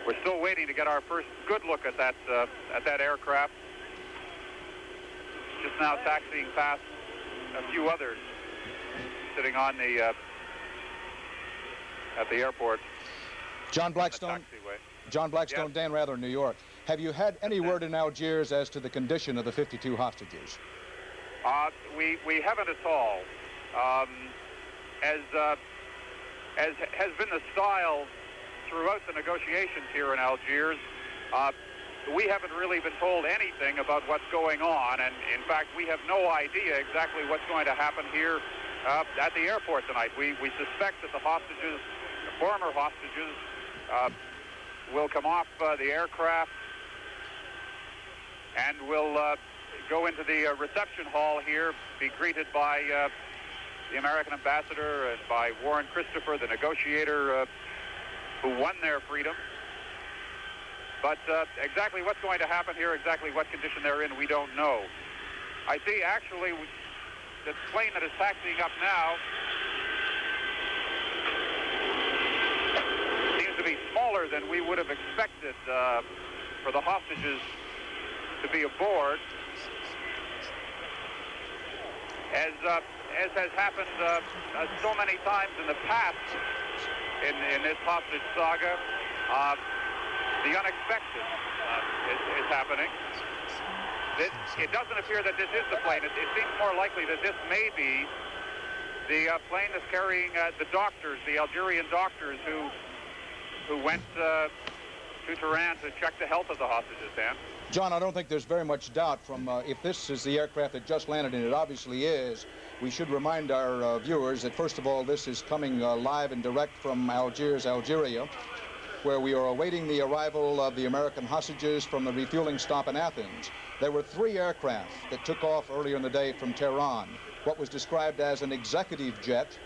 We're still waiting to get our first good look at that aircraft. Just now taxiing past a few others sitting on the at the airport. John Blackstone. John Blackstone, yes. Dan Rather, New York. Have you had any word in Algiers as to the condition of the 52 hostages? We haven't at all. As has been the style throughout the negotiations here in Algiers, we haven't really been told anything about what's going on, and in fact we have no idea exactly what's going to happen here at the airport tonight. We suspect that the hostages, the former hostages, will come off the aircraft and will go into the reception hall here, be greeted by the American ambassador and by Warren Christopher, the negotiator who won their freedom. But exactly what's going to happen here, exactly what condition they're in, we don't know. I see actually the plane that is taxiing up now seems to be smaller than we would have expected for the hostages to be aboard. As has happened so many times in the past in this hostage saga, the unexpected is happening. It doesn't appear that this is the plane. It seems more likely that this may be the plane that's carrying the doctors, the Algerian doctors who went to Tehran to check the health of the hostages, Dan. John, I don't think there's very much doubt from if this is the aircraft that just landed, and it obviously is. We should remind our viewers that, first of all, this is coming live and direct from Algiers, Algeria, where we are awaiting the arrival of the American hostages from the refueling stop in Athens. There were 3 aircraft that took off earlier in the day from Tehran, what was described as an executive jet,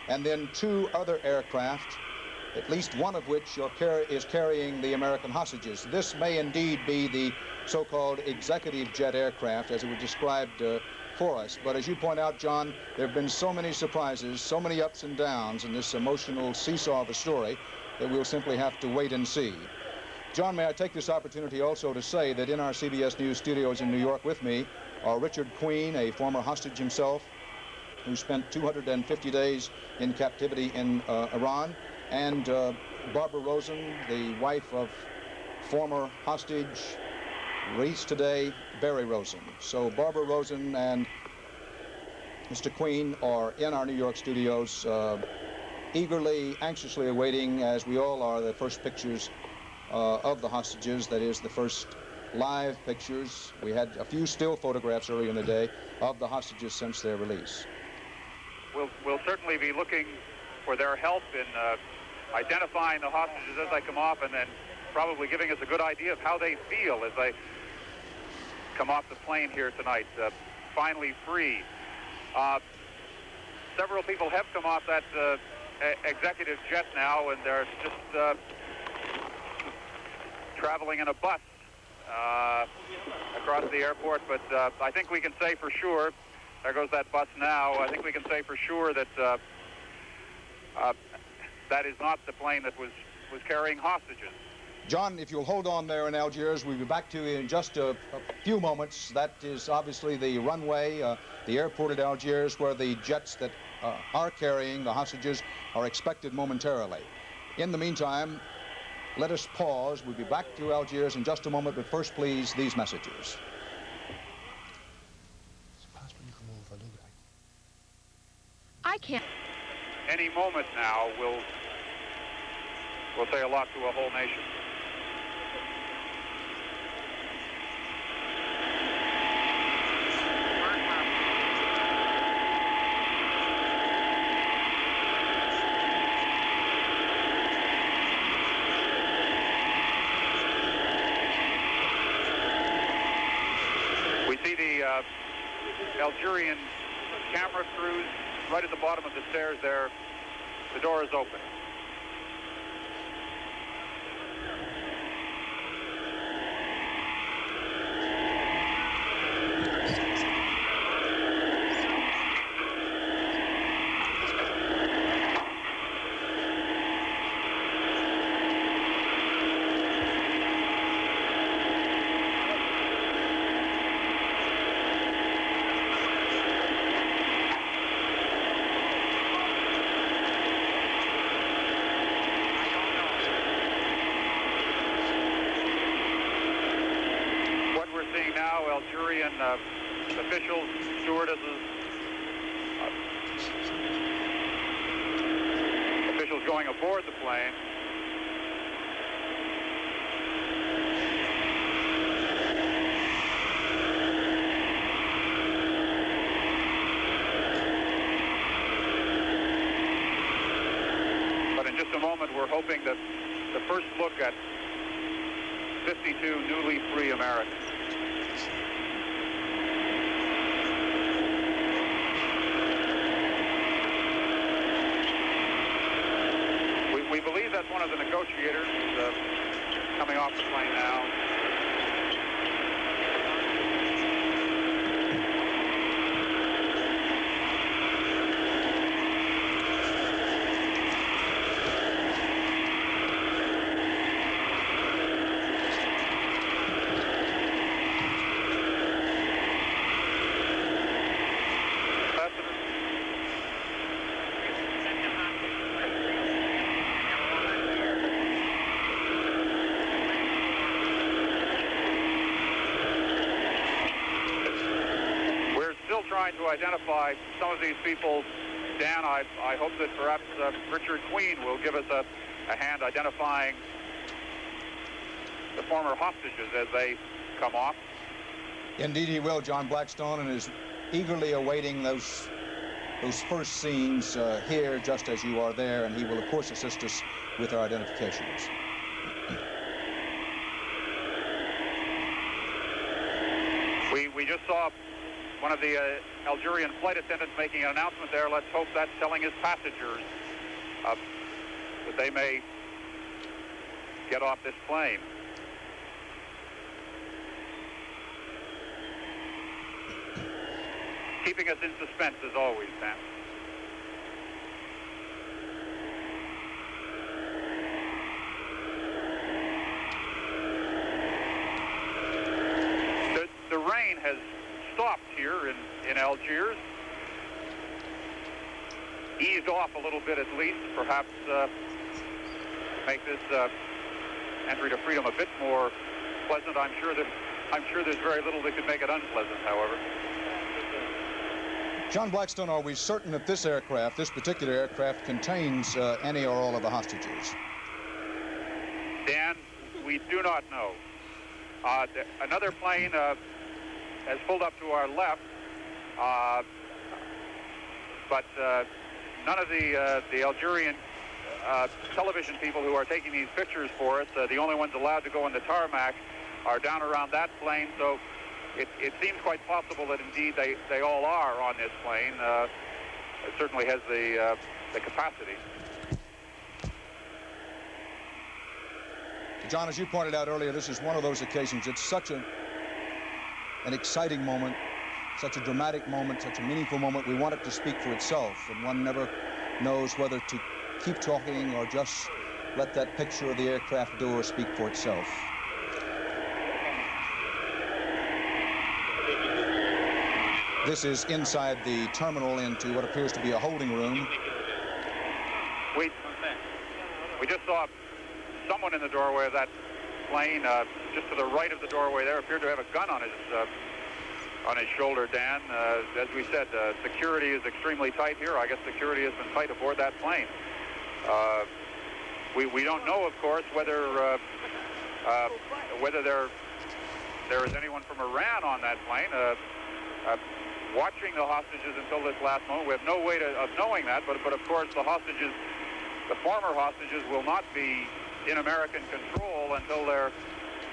and then 2 other aircraft, at least one of which is carrying the American hostages. This may indeed be the so-called executive jet aircraft, as it was described for us. But as you point out, John, there have been so many surprises, so many ups and downs in this emotional seesaw of a story that we'll simply have to wait and see. John, may I take this opportunity also to say that in our CBS News studios in New York with me are Richard Queen, a former hostage himself, who spent 250 days in captivity in Iran, and Barbara Rosen, the wife of former hostage, released today, Barry Rosen. So Barbara Rosen and Mr. Queen are in our New York studios, eagerly, anxiously awaiting, as we all are, the first pictures of the hostages, that is, the first live pictures. We had a few still photographs earlier in the day of the hostages since their release. We'll certainly be looking for their help in identifying the hostages as they come off, and then probably giving us a good idea of how they feel as they come off the plane here tonight, finally free. Several people have come off that executive jet now, and they're just traveling in a bus across the airport, but I think we can say for sure, there goes that bus now, I think we can say for sure that that is not the plane that was carrying hostages. John, if you'll hold on there in Algiers, we'll be back to you in just a few moments. That is obviously the runway, the airport at Algiers, where the jets that are carrying the hostages are expected momentarily. In the meantime, let us pause. We'll be back to Algiers in just a moment, but first, please, these messages. I can't. Any moment now will say a lot to a whole nation. We see the Algerian camera crews right at the bottom of the stairs there. The door is open. in officials, stewardesses, officials going aboard the plane. But in just a moment, we're hoping that the first look at 52 newly free Americans. We believe that's one of the negotiators coming off the plane now. Trying to identify some of these people. Dan, I hope that perhaps Richard Queen will give us a hand identifying the former hostages as they come off. Indeed he will, John Blackstone, and is eagerly awaiting those first scenes here, just as you are there, and he will, of course, assist us with our identifications. We just saw one of the Algerian flight attendants making an announcement there. Let's hope that's telling his passengers that they may get off this plane. Keeping us in suspense as always, Sam. The rain has stopped here in Algiers, eased off a little bit at least, perhaps make this entry to freedom a bit more pleasant. I'm sure there's very little that could make it unpleasant, however. John Blackstone, are we certain that this aircraft, this particular aircraft, contains any or all of the hostages? Dan, we do not know. Another plane has pulled up to our left, but none of the Algerian television people who are taking these pictures for us, the only ones allowed to go on the tarmac, are down around that plane. So it seems quite possible that indeed they all are on this plane. It certainly has the capacity. John, as you pointed out earlier, this is one of those occasions. It's such an exciting moment, such a dramatic moment, such a meaningful moment. We want it to speak for itself, and one never knows whether to keep talking or just let that picture of the aircraft door speak for itself. This is inside the terminal into what appears to be a holding room. We just saw someone in the doorway of that plane, just to the right of the doorway there, appeared to have a gun on his shoulder, Dan. As we said, security is extremely tight here. I guess security has been tight aboard that plane. We don't know, of course, whether there is anyone from Iran on that plane. Watching the hostages until this last moment, we have no way of knowing that, but of course the hostages, the former hostages, will not be in American control until they're,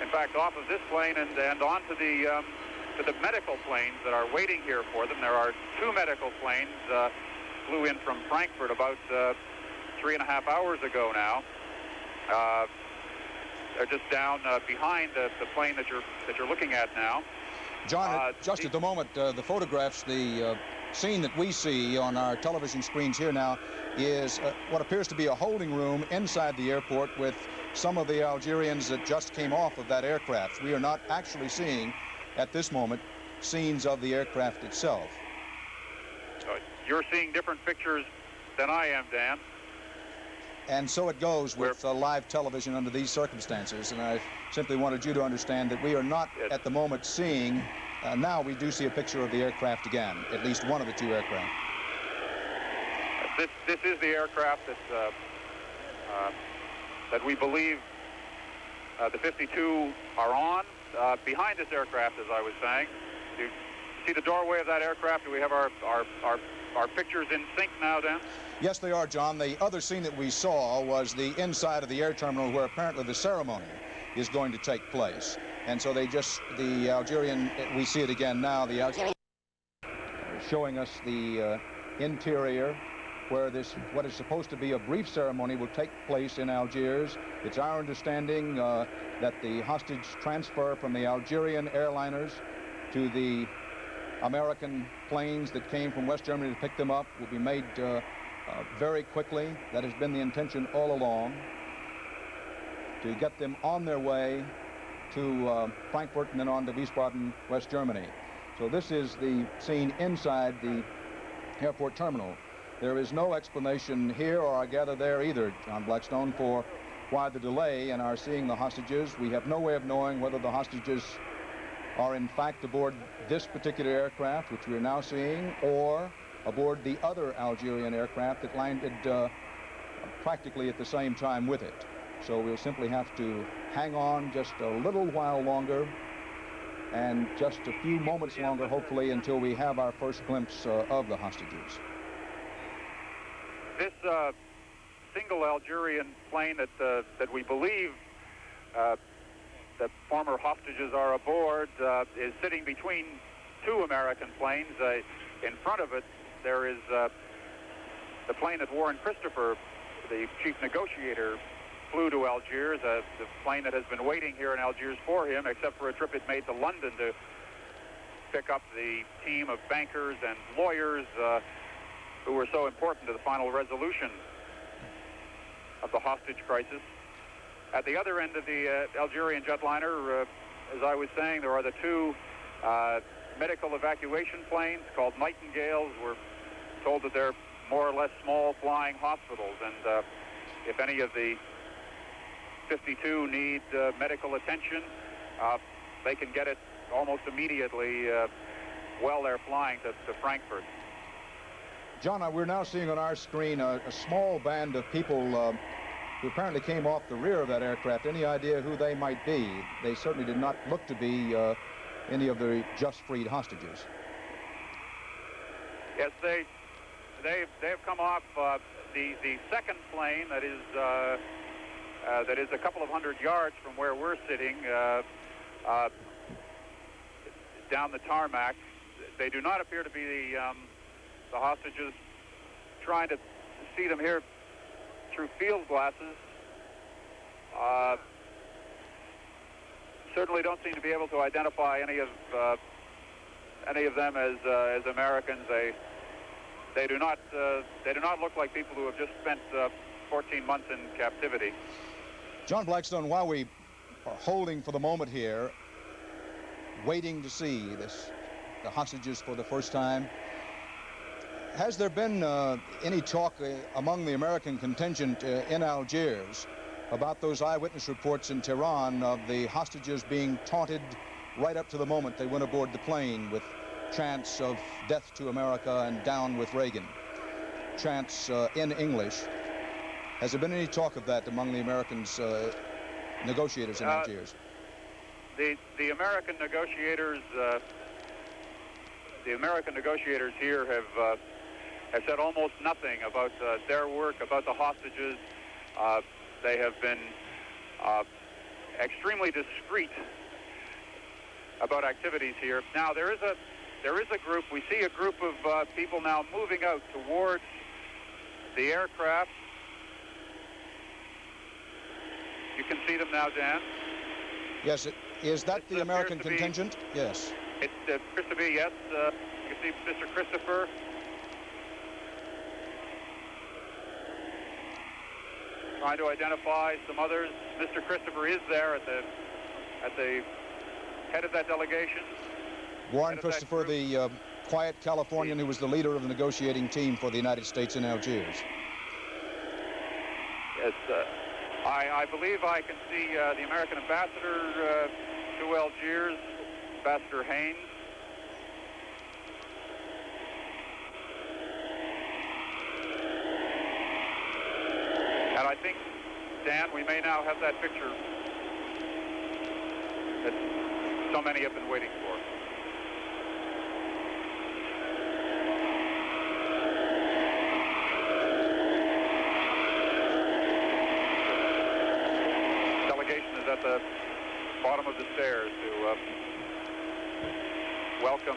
in fact, off of this plane and onto to the medical planes that are waiting here for them. There are two medical planes flew in from Frankfurt about 3.5 hours ago now. They're just down behind the plane that you're looking at now. John, just at the moment, the photographs, the scene that we see on our television screens here now is what appears to be a holding room inside the airport with some of the Algerians that just came off of that aircraft. We are not actually seeing, at this moment, scenes of the aircraft itself. You're seeing different pictures than I am, Dan. And so it goes with live television under these circumstances. And I simply wanted you to understand that we are not at the moment seeing Now we do see a picture of the aircraft again, at least one of the two aircraft. This is the aircraft that we believe the 52 are on. Behind this aircraft, as I was saying, do you see the doorway of that aircraft? Do we have our pictures in sync now, Dan? Yes, they are, John. The other scene that we saw was the inside of the air terminal where apparently the ceremony is going to take place. And so the Algerian, we see it again now, the Algerian showing us the interior where what is supposed to be a brief ceremony will take place in Algiers. It's our understanding that the hostage transfer from the Algerian airliners to the American planes that came from West Germany to pick them up will be made very quickly. That has been the intention all along, to get them on their way to Frankfurt and then on to Wiesbaden, West Germany. So this is the scene inside the airport terminal. There is no explanation here, or I gather there either, John Blackstone, for why the delay in our seeing the hostages. We have no way of knowing whether the hostages are in fact aboard this particular aircraft, which we are now seeing, or aboard the other Algerian aircraft that landed practically at the same time with it. So we'll simply have to hang on just a little while longer, and just a few moments longer, hopefully, until we have our first glimpse of the hostages. This single Algerian plane that we believe that former hostages are aboard is sitting between two American planes. In front of it, there is the plane that Warren Christopher, the chief negotiator, flew to Algiers, the plane that has been waiting here in Algiers for him, except for a trip it made to London to pick up the team of bankers and lawyers who were so important to the final resolution of the hostage crisis. At the other end of the Algerian jetliner, as I was saying, there are the two medical evacuation planes called Nightingales. We're told that they're more or less small flying hospitals, and if any of the 52 need medical attention, they can get it almost immediately while they're flying to Frankfurt. John, we're now seeing on our screen a small band of people who apparently came off the rear of that aircraft. Any idea who they might be? They certainly did not look to be any of the just freed hostages. Yes, they've come off the second plane that is a couple of hundred yards from where we're sitting down the tarmac. They do not appear to be the hostages. Trying to see them here through field glasses. Certainly don't seem to be able to identify any of them as Americans. They do not look like people who have just spent 14 months in captivity. John Blackstone, while we are holding for the moment here, waiting to see the hostages for the first time, has there been any talk among the American contingent in Algiers about those eyewitness reports in Tehran of the hostages being taunted right up to the moment they went aboard the plane with chants of death to America and down with Reagan, chants in English? Has there been any talk of that among the Americans, negotiators in Algiers? The American negotiators here have said almost nothing about their work, about the hostages. They have been extremely discreet about activities here. Now there is a group. We see a group of people now moving out towards the aircraft. You can see them now, Dan. Yes. Is that the American contingent? Yes. It appears to be, yes. You can see Mr. Christopher. Trying to identify some others. Mr. Christopher is there at the head of that delegation. Warren Christopher, the quiet Californian who was the leader of the negotiating team for the United States in Algiers. Yes, I believe I can see the American ambassador to Algiers, Ambassador Haynes. think, Dan, we may now have that picture that so many have been waiting for. Delegation is at the bottom of the stairs to welcome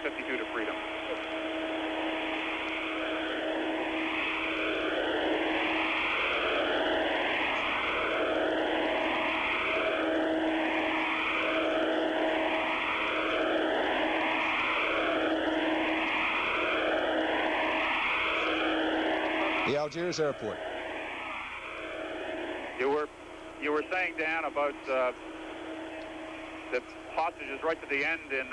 52 to freedom. The Algiers airport. You were saying, Dan, about the hostages right to the end in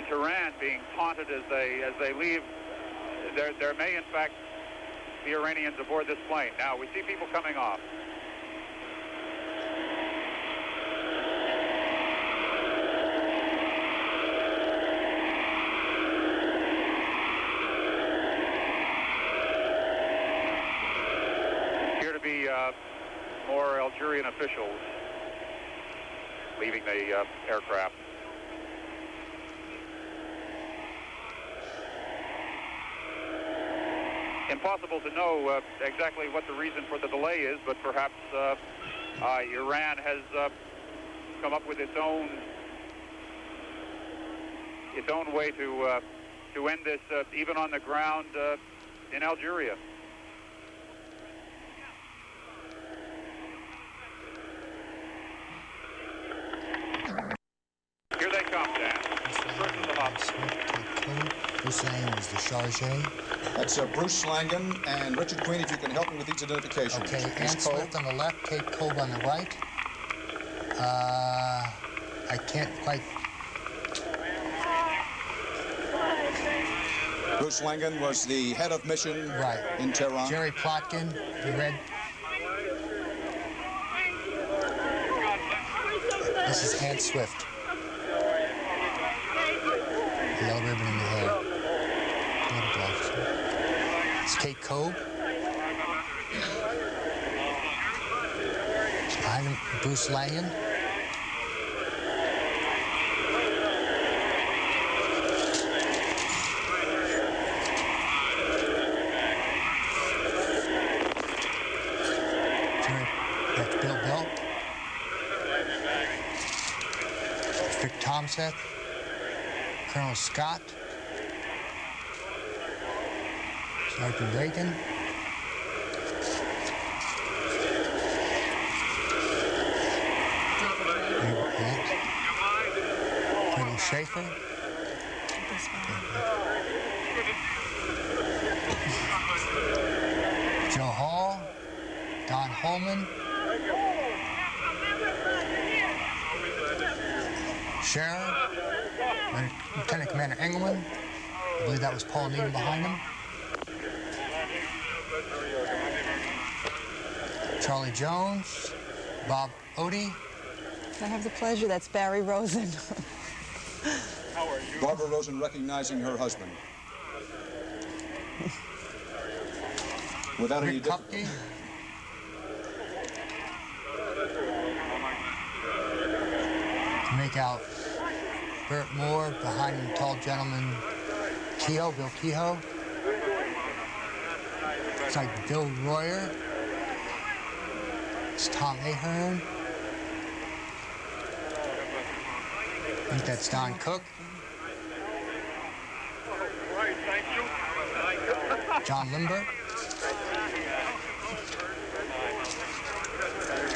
Tehran being taunted as they leave. There may in fact be Iranians aboard this plane. Now we see people coming off. Be more Algerian officials leaving the aircraft. Impossible to know exactly what the reason for the delay is, but perhaps Iran has come up with its own way to end this, even on the ground in Algeria. Here they come, Dan. First of them up. Bruce Langan was the chargé. That's Bruce Langan and Richard Queen, if you can help me with each identification. Okay, Ann Swift on the left, Kate Cobe on the right. I can't quite... Bruce Langan was the head of mission in Tehran. Jerry Plotkin, the red. This is Ann Swift. The yellow ribbon in the hair. Blood gloves. It's Kate Cobe. Behind him, Bruce Langan. That's Bill Bell. Vic Tomseth. Colonel Scott. Sergeant Reagan. Colonel Schaefer. Joe Hall. Don Holman. Sheriff. Lieutenant Commander Engelman. I believe that was Paul Needham behind him. Charlie Jones. Bob Odie. I have the pleasure. That's Barry Rosen. How are you? Barbara Rosen recognizing her husband. Without any difficulty. To make out Burt Moore, behind him, tall gentleman, Kehoe, Bill Kehoe. It's like Bill Royer. It's Tom Ahern. I think that's Don Cook. John Limber.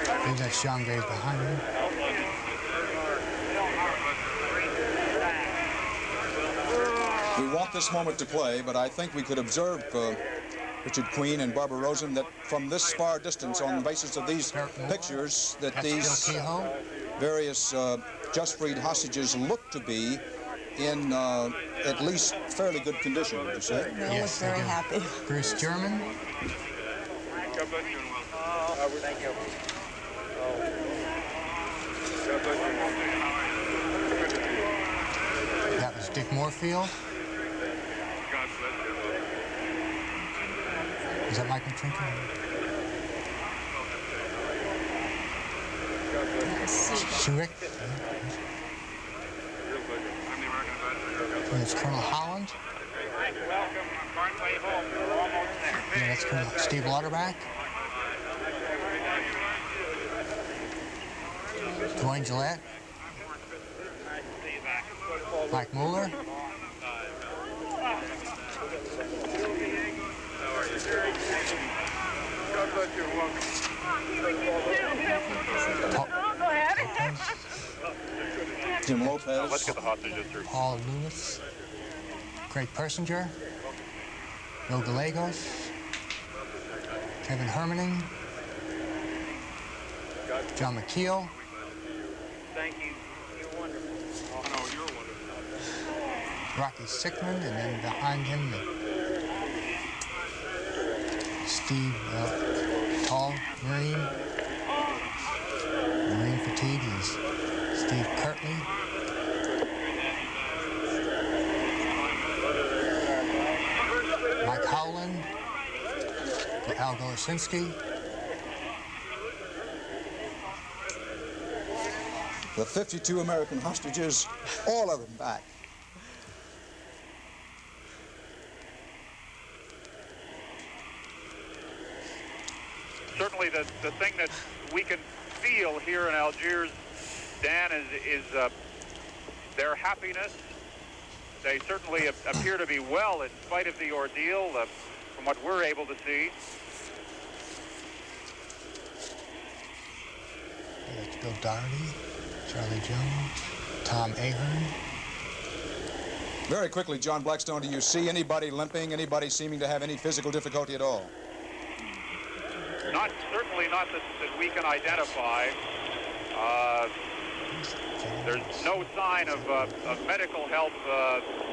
I think that's John Graves behind him. We want this moment to play, but I think we could observe Richard Queen and Barbara Rosen that from this far distance, on the basis of these pictures, that these various just freed hostages look to be in at least fairly good condition, would you say? They look very happy. Bruce German. God bless you and well. Thank you. That was Dick Moorfield. God bless you. Is that Mike McTrinker? Shurik. And it's Colonel Holland. Welcome, Barnway home. We're almost there. Yeah, that's Colonel Steve Lauterbach. Dwayne Gillette. Mike Mueller. God bless you. Welcome. Jim Lopez. Let's get the hostages through. Paul Lewis. Craig Persinger. Bill Gallegos. Kevin Hermaning. John McKeel. Thank you. You're wonderful. Oh, no, you're wonderful. Rocky Sickman, and then behind him, Steve, tall Marine fatigue is Steve Kirtley. Mike Howland, Al Golosinski. The 52 American hostages, all of them back. Certainly the thing that we can feel here in Algiers, Dan, is their happiness. They certainly appear to be well in spite of the ordeal, from what we're able to see. That's Bill Doherty, Charlie Jones, Tom Ahern. Very quickly, John Blackstone, do you see anybody limping, anybody seeming to have any physical difficulty at all? Certainly not that we can identify. There's no sign of medical help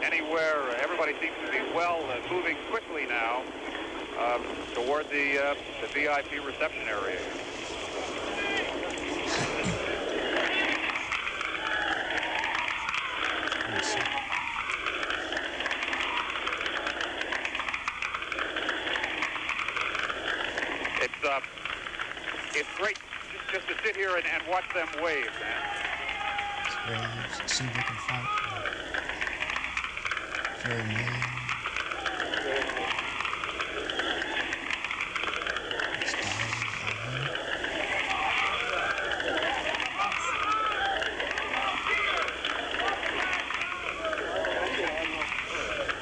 anywhere. Everybody seems to be well, moving quickly now toward the VIP reception area. It's great just to sit here and watch them wave, man. Waves, see if we can find Jerry May.